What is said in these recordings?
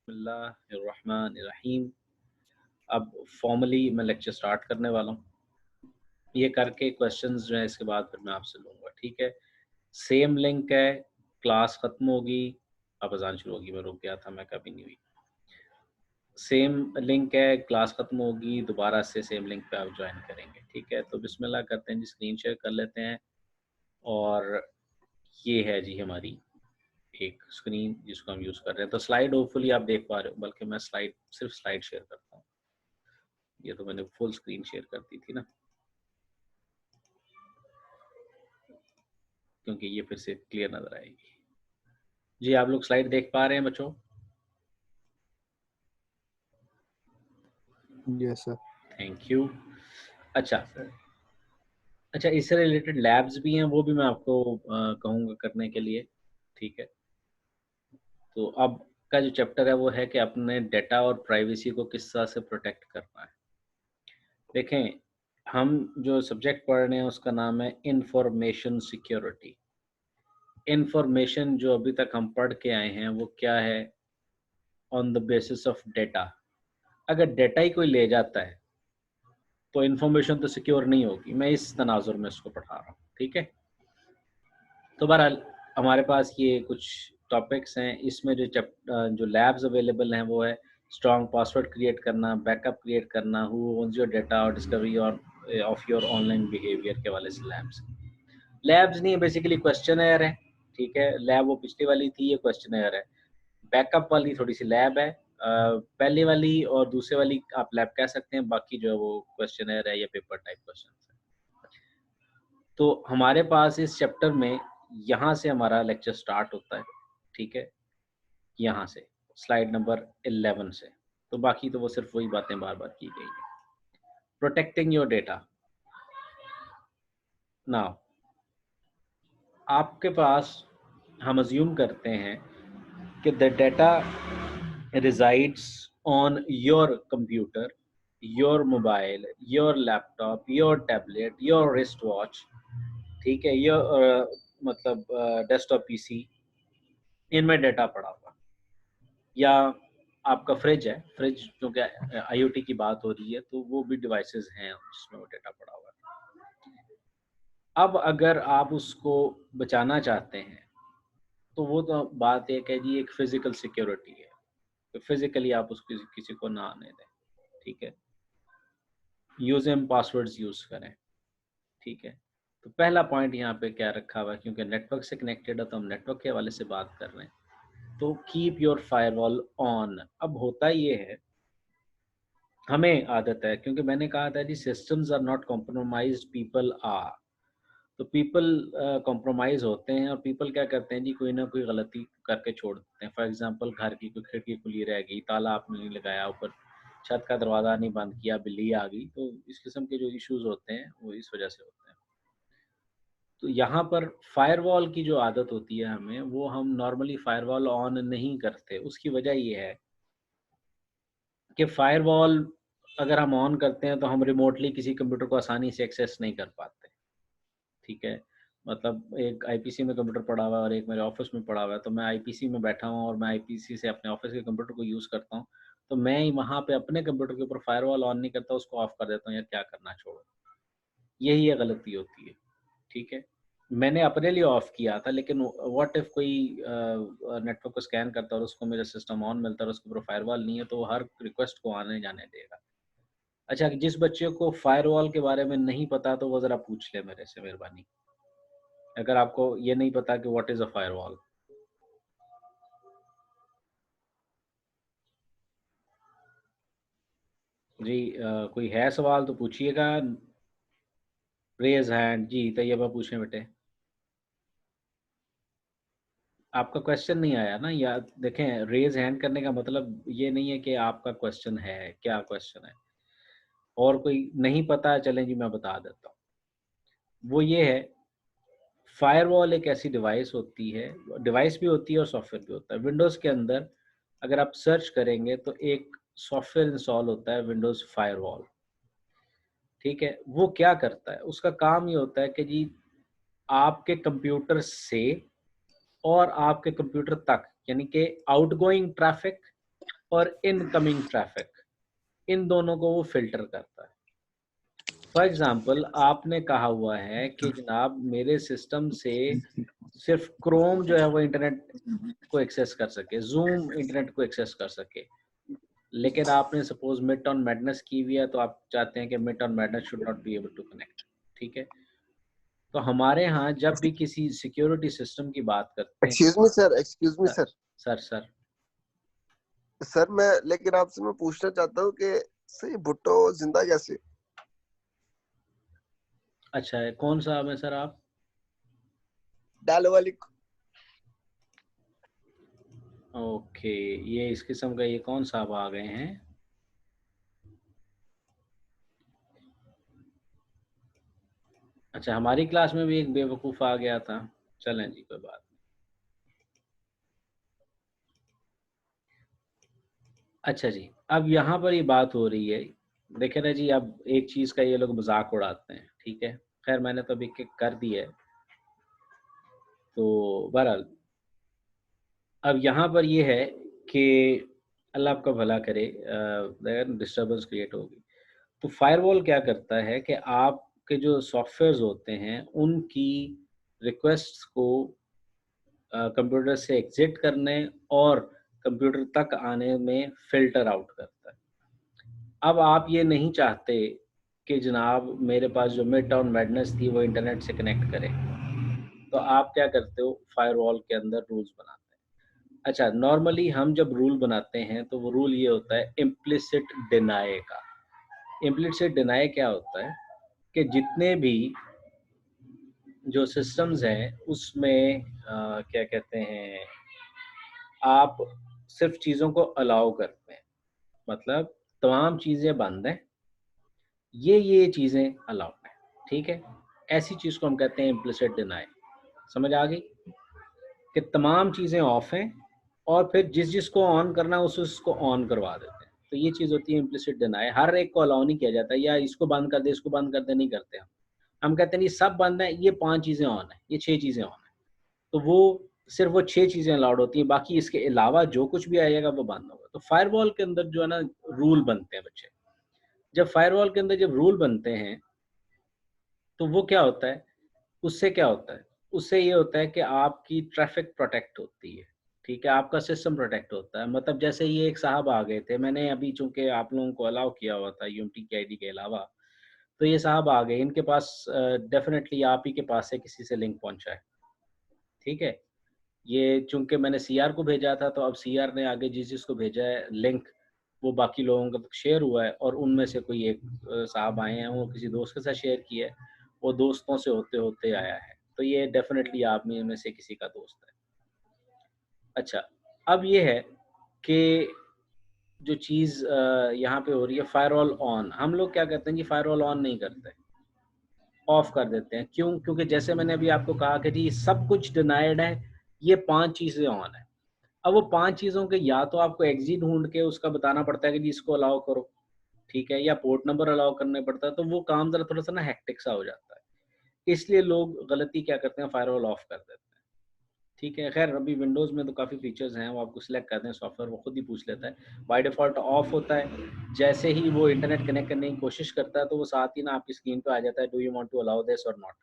बिस्मिल्लाहिर्रहमानिर्रहीम। अब फॉर्मली मैं लेक्चर स्टार्ट करने वाला हूँ। ये करके क्वेश्चंस जो है इसके बाद फिर मैं आपसे लूँगा, ठीक है? सेम लिंक है, क्लास ख़त्म होगी, अब अज़ान शुरू होगी, मैं रुक गया था, मैं कभी नहीं हुई। सेम लिंक है, क्लास ख़त्म होगी, दोबारा से सेम लिंक पे आप जॉइन करेंगे, ठीक है? तो बिस्मिल्लाह करते हैं जी, स्क्रीन शेयर कर लेते हैं और ये है जी हमारी एक स्क्रीन जिसको हम यूज़ कर रहे हैं। तो स्लाइड होपफुली आप देख पा रहे हो, बल्कि मैं सिर्फ स्लाइड शेयर करता हूँ। ये तो मैंने फुल स्क्रीन शेयर कर दी थी ना, क्योंकि ये फिर से क्लियर नज़र आएगी। जी, आप लोग स्लाइड देख पा रहे हैं बच्चों? Yes sir. Thank you. अच्छा, अच्छा इससे रिलेटेड लैब्स भी हैं, वो भी मैं आपको कहूँगा करने के लिए, ठीक है? तो अब का जो चैप्टर है वो है कि अपने डेटा और प्राइवेसी को किस तरह से प्रोटेक्ट करना है। देखें, हम जो सब्जेक्ट पढ़ रहे हैं उसका नाम है इन्फॉर्मेशन सिक्योरिटी। इन्फॉर्मेशन जो अभी तक हम पढ़ के आए हैं वो क्या है? On the basis of data. अगर डेटा ही कोई ले जाता है तो इन्फॉर्मेशन तो सिक्योर नहीं होगी। मैं इस तनाजुर में इसको पढ़ा रहा हूँ, ठीक है? तो बहरहाल हमारे पास ये कुछ टॉपिक्स हैं, इसमें जो लैब्स अवेलेबल हैं वो है स्ट्रॉन्ग पासवर्ड क्रिएट करना, बैकअप क्रिएट करना, हु ओन्स योर डेटा और डिस्कवरी और ऑफ योर ऑनलाइन बिहेवियर के वाले से लैब्स नहीं, बेसिकली क्वेश्चनर है, ठीक है? लैब वो पिछली वाली थी, ये क्वेश्चनर है। बैकअप वाली थोड़ी-सी लैब है। पहले वाली और दूसरे वाली आप लैब कह सकते हैं, बाकी जो है वो क्वेश्चनर है या पेपर टाइप क्वेश्चंस है। तो हमारे पास इस चैप्टर में यहाँ से हमारा लेक्चर स्टार्ट होता है, ठीक है? यहाँ से, स्लाइड नंबर 11 से। तो बाकी तो वो सिर्फ़ वही बातें बार-बार की गई हैं। Protecting your data. नाउ आपके पास हम अज़्यूम करते हैं कि the data resides on your computer, your mobile, your laptop, your tablet, your wristwatch, ठीक है? मतलब डेस्कटॉप पीसी, इनमें डेटा पड़ा हुआ, या आपका फ्रिज है, फ्रिज क्योंकि आईओटी की बात हो रही है तो वो भी डिवाइसेस हैं जिसमें वो डेटा पड़ा हुआ है। अब अगर आप उसको बचाना चाहते हैं तो वो तो बात एक है जी, एक फिजिकल सिक्योरिटी है, तो फिजिकली आप उसको किसी को ना आने दें, ठीक है? यूज एंड पासवर्ड्स यूज करें, ठीक है? तो पहला पॉइंट यहाँ पे क्या रखा हुआ है, क्योंकि नेटवर्क से कनेक्टेड है तो हम नेटवर्क के हवाले से बात कर रहे हैं। तो कीप योर फायरवॉल ऑन। अब होता ये है, हमें आदत है, क्योंकि मैंने कहा था जी systems are not compromised, people are. तो पीपल कॉम्प्रोमाइज होते हैं और पीपल क्या करते हैं जी, कोई ना कोई गलती करके छोड़ देते हैं। फॉर एग्जांपल, घर की कोई खिड़की खुली रह गई, ताला आपने नहीं लगाया, ऊपर छत का दरवाज़ा नहीं बंद किया, बिल्ली आ गई, तो इस किस्म के जो इश्यूज होते हैं वो इस वजह से होते हैं। तो यहाँ पर फायरवॉल की जो आदत होती है हमें, वो हम नॉर्मली फायरवॉल ऑन नहीं करते। उसकी वजह ये है कि फायरवॉल अगर हम ऑन करते हैं तो हम रिमोटली किसी कंप्यूटर को आसानी से एक्सेस नहीं कर पाते, ठीक है? मतलब एक आईपीसी में कंप्यूटर पड़ा हुआ है और एक मेरे ऑफ़िस में पड़ा हुआ है, तो मैं आईपीसी में बैठा हूँ और मैं आईपीसी से अपने ऑफ़िस के कंप्यूटर को यूज़ करता हूँ, तो मैं ही वहाँ पे अपने कंप्यूटर के ऊपर फ़ायरवॉल ऑन नहीं करता, उसको ऑफ़ कर देता हूँ, यार क्या करना, छोड़ो। यही ये गलती होती है, ठीक है? मैंने अपने लिए ऑफ़ किया था, लेकिन व्हाट इफ़ कोई नेटवर्क को स्कैन करता है और उसको मेरा सिस्टम ऑन मिलता है और उसके ऊपर फ़ायरवॉल नहीं है, तो वो हर रिक्वेस्ट को आने जाने देगा। अच्छा, जिस बच्चे को फ़ायरवॉल के बारे में नहीं पता, तो वो ज़रा पूछ ले मेरे से, मेहरबानी। अगर आपको ये नहीं पता कि व्हाट इज़ अ फायरवॉल। जी, कोई है सवाल तो पूछिएगा। Rays hand. जी, तैयबा पूछें बेटे। आपका क्वेश्चन नहीं आया ना, या देखें, रेज़ हैंड करने का मतलब ये नहीं है कि आपका क्वेश्चन है, क्या क्वेश्चन है? और कोई नहीं पता, चलें जी मैं बता देता हूँ। वो ये है, फायरवॉल एक ऐसी डिवाइस होती है, डिवाइस भी होती है और सॉफ्टवेयर भी होता है। विंडोज़ के अंदर अगर आप सर्च करेंगे तो एक सॉफ्टवेयर इंस्टॉल होता है, विंडोज़ फायरवॉल, ठीक है? वो क्या करता है? उसका काम ये होता है कि जी आपके कंप्यूटर से और आपके कंप्यूटर तक, यानी कि आउटगोइंग ट्रैफ़िक और इनकमिंग ट्रैफिक, इन दोनों को वो फिल्टर करता है। फॉर एग्जांपल आपने कहा हुआ है कि जनाब मेरे सिस्टम से सिर्फ क्रोम जो है वो इंटरनेट को एक्सेस कर सके, जूम इंटरनेट को एक्सेस कर सके, लेकिन आपने सपोज मिड ऑन मैडनेस की हुई है, तो आप चाहते हैं कि mid on madness should not be able to connect. ठीक है, तो हमारे यहाँ जब भी किसी सिक्योरिटी सिस्टम की बात करते हैं, excuse me sir, excuse me sir sir, sir sir sir मैं लेकिन आपसे मैं पूछना चाहता हूँ कि सर ये भुट्टो जिंदा कैसे? अच्छा है, कौन सा है सर आप? डालो वाली। ओके, ये इस किस्म का ये कौन सा आप आ गए हैं? अच्छा, हमारी क्लास में भी एक बेवकूफ़ आ गया था। चलें जी, कोई बात नहीं। अच्छा जी, अब यहाँ पर ये बात हो रही है, देखें ना जी, अब एक चीज़ का ये लोग मजाक उड़ाते हैं, ठीक है। खैर मैंने तो अभी कर दी है, तो बहरहाल अब यहाँ पर ये है कि अल्लाह आपका भला करे, डिस्टर्बेंस क्रिएट होगी। तो फायरवॉल क्या करता है कि आपके जो सॉफ्टवेयर्स होते हैं उनकी रिक्वेस्ट्स को कंप्यूटर से एग्जिट करने और कंप्यूटर तक आने में फ़िल्टर आउट करता है। अब आप ये नहीं चाहते कि जनाब मेरे पास जो मिड टाउन मैडनेस थी वो इंटरनेट से कनेक्ट करे, तो आप क्या करते हो, फायरवॉल के अंदर रूल्स बनाते हैं। अच्छा, नॉर्मली हम जब रूल बनाते हैं तो वो रूल ये होता है इम्प्लिसिट डिनाई का। इम्प्लिसिट डिनाई क्या होता है कि जितने भी जो सिस्टम्स हैं उसमें क्या कहते हैं, आप सिर्फ चीज़ों को अलाउ करते हैं, मतलब तमाम चीज़ें बंद हैं, ये चीज़ें अलाउड हैं। ठीक है, ऐसी चीज़ को हम कहते हैं इम्प्लिसिट डिनाई। समझ आ गई कि तमाम चीज़ें ऑफ हैं और फिर जिसको ऑन करना है उसको ऑन करवा देते हैं। तो ये चीज़ होती है इम्प्लिसिट डिनाई। हर एक को अलाउ नहीं किया जाता, या इसको बंद कर दे, इसको बंद कर दे, नहीं करते हम कहते हैं नहीं सब बंद है, ये 5 चीज़ें ऑन है, ये 6 चीज़ें ऑन है। तो वो सिर्फ वो 6 चीज़ें अलाउड होती हैं, बाकी इसके अलावा जो कुछ भी आएगा वो बंद होगा। तो फायरवॉल के अंदर जो है ना रूल बनते हैं बच्चे। जब फायरवॉल के अंदर जब रूल बनते हैं तो वो क्या होता है, उससे क्या होता है? उससे ये होता है कि आपकी ट्रैफ़िक प्रोटेक्ट होती है, ठीक है? आपका सिस्टम प्रोटेक्ट होता है। मतलब जैसे ये एक साहब आ गए थे, मैंने अभी चूँकि आप लोगों को अलाउ किया हुआ था यूएमटी की आईडी के अलावा, तो ये साहब आ गए, इनके पास डेफ़िनेटली आप ही के पास से किसी से लिंक पहुँचा है, ठीक है? ये चूँकि मैंने सीआर को भेजा था, तो अब सीआर ने आगे जिस-जिसको भेजा है लिंक, वो बाकी लोगों को तक शेयर हुआ है और उनमें से कोई एक साहब आए हैं, वो किसी दोस्त के साथ शेयर किया है, वो दोस्तों से होते-होते आया है। तो ये डेफ़िनेटली आप में से किसी का दोस्त है। अच्छा, अब ये है कि जो चीज़ यहाँ पे हो रही है फायरवॉल ऑन, हम लोग क्या करते हैं जी, फायरवॉल ऑन नहीं करते, ऑफ कर देते हैं। क्यों? क्योंकि जैसे मैंने अभी आपको कहा कि जी सब कुछ डिनाइड है, ये 5 चीज़ें ऑन है। अब वो 5 चीज़ों के या तो आपको एक्सिट ढूँढ के उसका बताना पड़ता है कि जी इसको अलाउ करो, ठीक है? या पोर्ट नंबर अलाउ करने पड़ता है, तो वो काम ज़रा थोड़ा-सा ना हेक्टिक सा हो जाता है। इसलिए लोग गलती क्या करते हैं, फायरवॉल ऑफ कर देते हैं, ठीक है? ख़ैर अभी विंडोज़ में तो काफ़ी फ़ीचर्स हैं, वो आपको सिलेक्ट करते हैं सॉफ्टवेयर, वो खुद ही पूछ लेता है। बाय डिफ़ॉल्ट ऑफ होता है, जैसे ही वो इंटरनेट कनेक्ट करने की कोशिश करता है, तो वो साथ ही ना आपकी स्क्रीन पे आ जाता है, do you want to allow this और नॉट?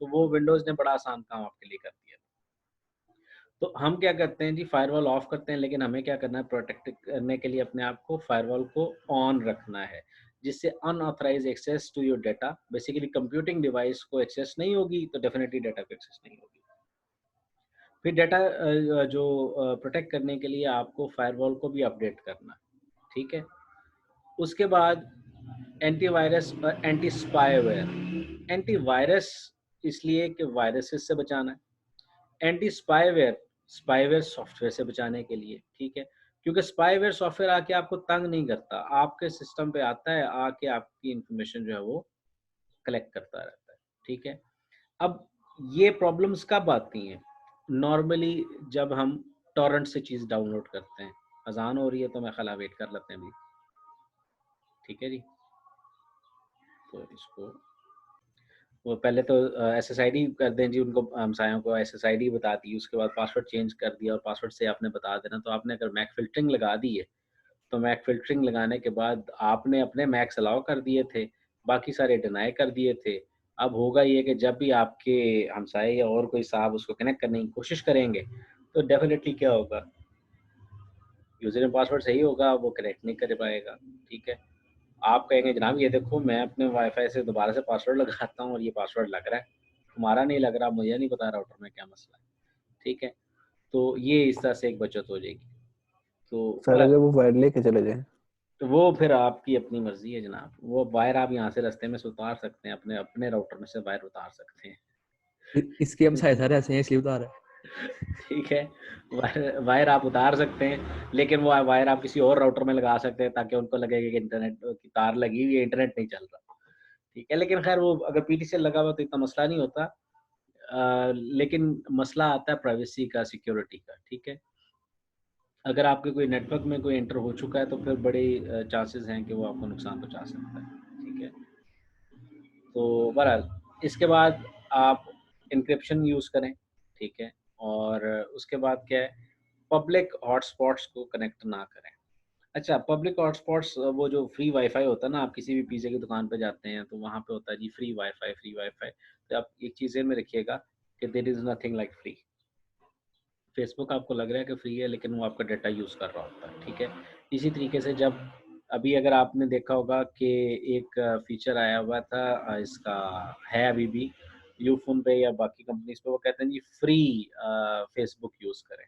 तो वो विंडोज़ ने बड़ा आसान काम आपके लिए कर दिया। तो हम क्या करते हैं जी, फायरवॉल ऑफ करते हैं, लेकिन हमें क्या करना है, प्रोटेक्ट करने के लिए अपने आप को फायरवॉल को ऑन रखना है, जिससे unauthorised access to your data, basically computing device को एक्सेस नहीं होगी, तो डेफिनेटली डाटा को एक्सेस नहीं होगी। फिर डाटा जो प्रोटेक्ट करने के लिए आपको फायरवॉल को भी अपडेट करना, ठीक है। उसके बाद एंटीवायरस और एंटी स्पाईवेयर। एंटीवायरस इसलिए कि वायरसेस से बचाना है, एंटी स्पाईवेयर स्पाईवेयर सॉफ्टवेयर से बचाने के लिए, ठीक है। क्योंकि स्पाईवेयर सॉफ्टवेयर आके आपको तंग नहीं करता, आपके सिस्टम पे आता है, आके आपकी इंफॉर्मेशन जो है वो कलेक्ट करता रहता है, ठीक है। अब ये प्रॉब्लम्स कब आती हैं? नॉर्मली जब हम टॉरेंट से चीज़ डाउनलोड करते हैं। अज़ान हो रही है तो मैं ख़ला वेट कर लेते हैं अभी, ठीक है जी। तो इसको वो पहले तो एसएसआईडी कर दें जी, उनको हमसायों को एसएसआईडी बता दी, उसके बाद पासवर्ड चेंज कर दिया और पासवर्ड से आपने बता देना। तो आपने अगर मैक फ़िल्टरिंग लगा दी है, तो मैक फिल्टरिंग लगाने के बाद आपने अपने मैक्स अलाउ कर दिए थे, बाकी सारे डिनाई कर दिए थे। अब होगा ये कि जब भी आपके हमसाए या और कोई साहब उसको कनेक्ट करने की कोशिश करेंगे, तो डेफ़िनेटली क्या होगा, यूज़र नेम पासवर्ड सही होगा, वो कनेक्ट नहीं कर पाएगा, ठीक है? आप कहेंगे जनाब ये देखो मैं अपने वाईफ़ाई से दोबारा से पासवर्ड लगाता हूँ और ये पासवर्ड लग रहा है, तुम्हारा नहीं लग रहा, मुझे नहीं पता राउटर में क्या मसला है, ठीक है? तो ये इस तरह से एक बचत हो जाएगी। तो सर अगर वो वायर लेके चले जाए तो वो फिर आपकी अपनी मर्ज़ी है जनाब। वो वायर आप यहाँ से रास्ते में से उतार सकते हैं, अपने अपने राउटर में से वायर उतार सकते हैं। इसके हम शायद सारे ऐसे हैं इसलिए बता रहा है। ठीक है, वायर वायर आप उतार सकते हैं, लेकिन वो वायर आप किसी और राउटर में लगा सकते हैं ताकि उनको लगेगा कि इंटरनेट की तार लगी हुई है, इंटरनेट नहीं चल रहा। ठीक है, लेकिन ख़ैर वो अगर पीटीसीएल लगा हुआ तो इतना मसला नहीं होता। लेकिन मसला आता है प्राइवेसी का, सिक्योरिटी का, ठीक है? अगर आपके कोई नेटवर्क में कोई एंटर हो चुका है तो फिर बड़े चांसेस हैं कि वो आपको नुकसान पहुँचा सकता है, ठीक है? तो बहरहाल इसके बाद आप एन्क्रिप्शन यूज़ करें, ठीक है? और उसके बाद क्या है, पब्लिक हॉटस्पॉट्स को कनेक्ट ना करें। अच्छा, पब्लिक हॉटस्पॉट्स वो जो फ्री वाईफ़ाई होता है ना, आप किसी भी पिज़्ज़ा की दुकान पे जाते हैं तो वहाँ पे होता है जी फ्री वाईफ़ाई, फ्री वाईफ़ाई। तो आप एक चीज़ ज़हन में रखिएगा कि there is nothing like free. Facebook आपको लग रहा है कि फ्री है लेकिन वो आपका डाटा यूज़ कर रहा होता है, ठीक है? इसी तरीके से जब अभी अगर आपने देखा होगा कि एक फ़ीचर आया हुआ था इसका है अभी भी यूफ़ोन पे या बाकी कंपनीज़ पे, वो कहते हैं जी फ्री फेसबुक यूज़ करें।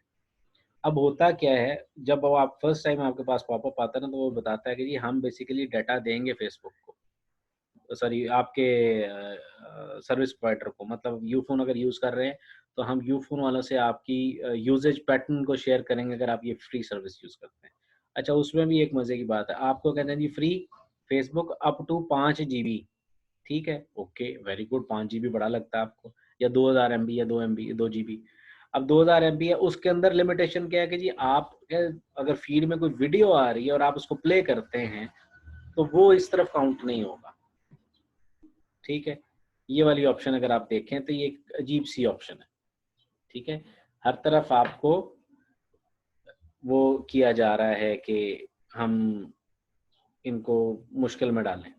अब होता क्या है, जब वो आप फर्स्ट टाइम आपके पास पॉपअप आता है ना, तो वो बताता है कि जी हम बेसिकली डाटा देंगे फेसबुक को, सॉरी आपके सर्विस प्रोवाइडर को, मतलब यूफ़ोन अगर यूज़ कर रहे हैं, तो हम यूफ़ोन वालों से आपकी यूसेज पैटर्न को शेयर करेंगे अगर आप ये फ्री सर्विस यूज़ करते हैं। अच्छा, उसमें भी एक मज़े की बात है, आपको कहते हैं जी free Facebook up to 5 GB, ठीक है? ओके, वेरी गुड, 5 जीबी बड़ा लगता है आपको, या 2000 एमबी या 2 एमबी 2 जीबी। अब 2000 एमबी है, उसके अंदर लिमिटेशन क्या है कि जी आप अगर फ़ीड में कोई वीडियो आ रही है और आप उसको प्ले करते हैं, तो वो इस तरफ काउंट नहीं होगा। ठीक है? ये वाली ऑप्शन अगर आप देखें तो ये एक अजीब-सी ऑप्शन है, ठीक है? हर तरफ आपको वो किया जा रहा है कि हम इनको मुश्किल में डालें।